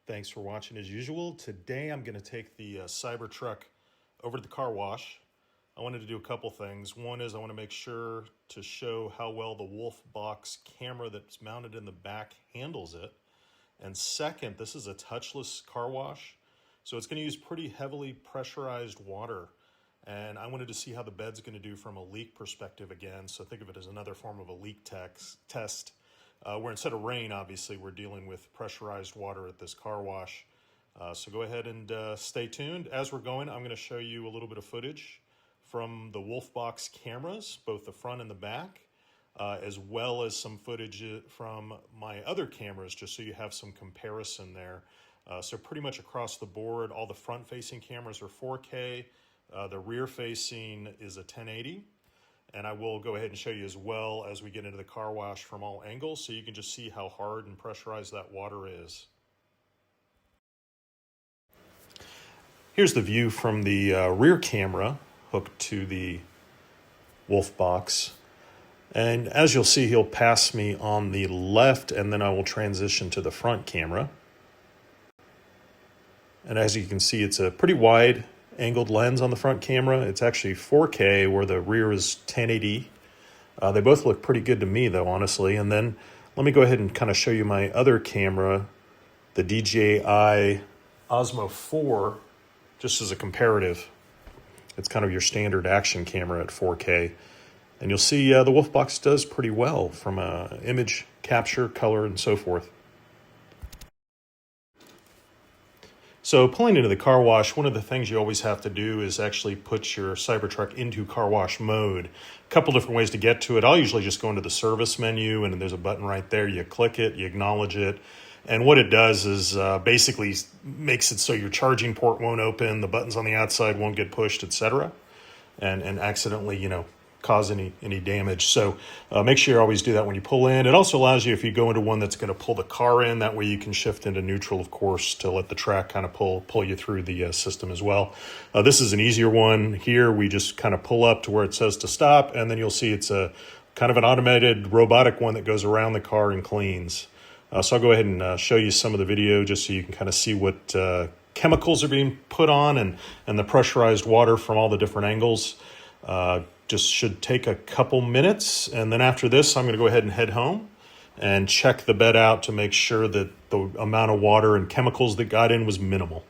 Thanks for watching as usual. Today I'm going to take the Cybertruck over to the car wash. I wanted to do a couple things. One is I want to make sure to show how well the Wolfbox camera that's mounted in the back handles it. And second, this is a touchless car wash, so it's going to use pretty heavily pressurized water. And I wanted to see how the bed's going to do from a leak perspective again. So think of it as another form of a leak test. Where instead of rain, obviously, we're dealing with pressurized water at this car wash. So go ahead and stay tuned. As we're going, I'm going to show you a little bit of footage from the Wolfbox cameras, both the front and the back, as well as some footage from my other cameras, just so you have some comparison there. So pretty much across the board, all the front-facing cameras are 4K. The rear-facing is a 1080. And I will go ahead and show you as well as we get into the car wash from all angles, so you can just see how hard and pressurized that water is. Here's the view from the rear camera hooked to the Wolfbox. And as you'll see, he'll pass me on the left, and then I will transition to the front camera. And as you can see, it's a pretty wide angled lens on the front camera. It's actually 4K where the rear is 1080. They both look pretty good to me though, honestly. And then let me go ahead and kind of show you my other camera, the DJI Osmo 4, just as a comparative. It's kind of your standard action camera at 4K. And you'll see the Wolfbox does pretty well from image capture, color, and so forth. So pulling into the car wash, one of the things you always have to do is actually put your Cybertruck into car wash mode. A couple different ways to get to it. I'll usually just go into the service menu, and there's a button right there. You click it, you acknowledge it. And what it does is basically makes it so your charging port won't open, the buttons on the outside won't get pushed, etc. And accidentally, cause any damage. So make sure you always do that when you pull in. It also allows you, if you go into one that's going to pull the car in, that way you can shift into neutral, of course, to let the track kind of pull you through the system as well. This is an easier one. Here we just kind of pull up to where it says to stop, and then you'll see it's a kind of an automated robotic one that goes around the car and cleans. So I'll go ahead and show you some of the video just so you can kind of see what chemicals are being put on and the pressurized water from all the different angles. Just should take a couple minutes, and then after this I'm going to go ahead and head home and check the bed out to make sure that the amount of water and chemicals that got in was minimal.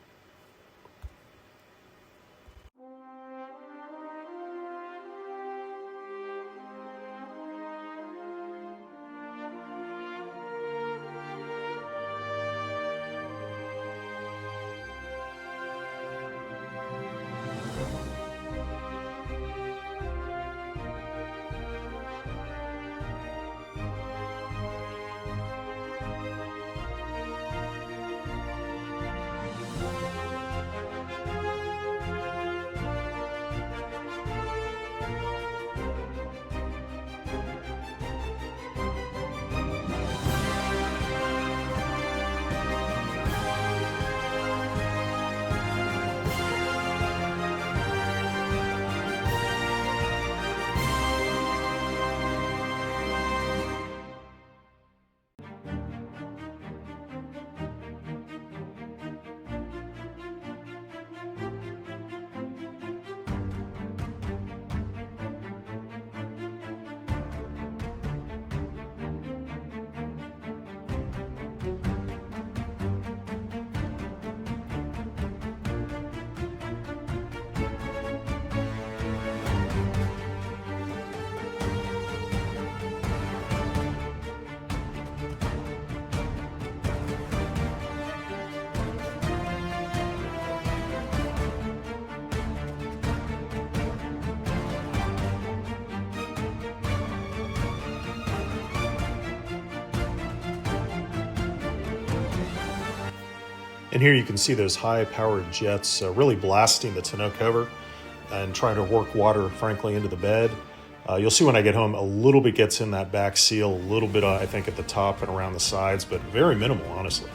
And here you can see those high-powered jets really blasting the tonneau cover and trying to work water, frankly, into the bed. You'll see when I get home, a little bit gets in that back seal, a little bit, I think, at the top and around the sides, but very minimal, honestly.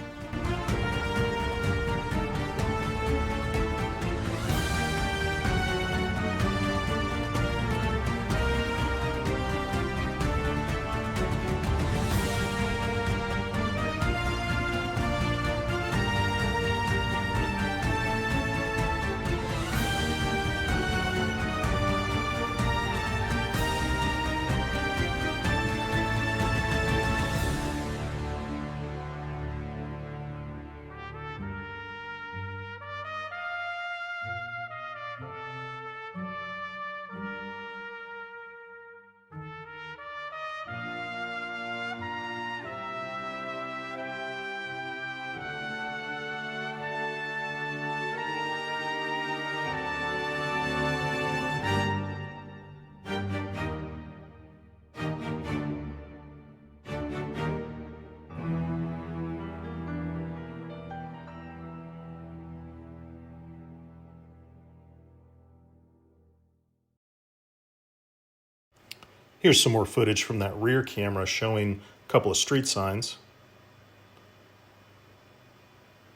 Here's some more footage from that rear camera showing a couple of street signs.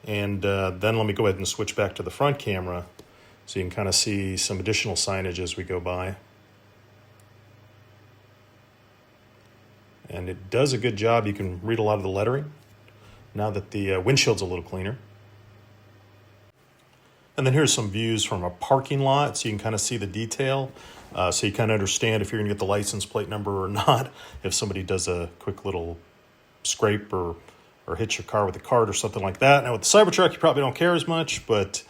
And then let me go ahead and switch back to the front camera so you can kind of see some additional signage as we go by. And it does a good job. You can read a lot of the lettering now that the windshield's a little cleaner. And then here's some views from a parking lot so you can kind of see the detail. So you kind of understand if you're going to get the license plate number or not, if somebody does a quick little scrape or hit your car with a cart or something like that. Now with the Cybertruck, you probably don't care as much, but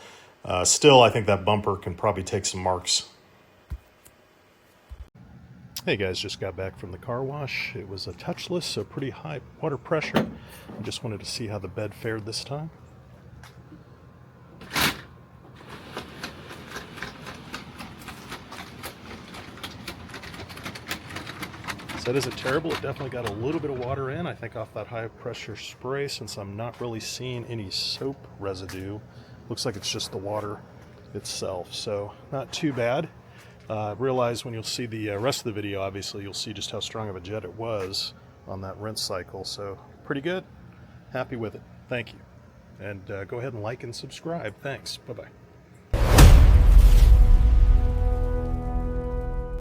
still, I think that bumper can probably take some marks. Hey guys, just got back from the car wash. It was a touchless, so pretty high water pressure. I just wanted to see how the bed fared this time. So is it terrible? It definitely got a little bit of water in, I think off that high pressure spray, since I'm not really seeing any soap residue. Looks like it's just the water itself, so not too bad. Realize when you'll see the rest of the video, obviously you'll see just how strong of a jet it was on that rinse cycle. So pretty good. Happy with it. Thank you. And go ahead and like and subscribe. Thanks. Bye-bye.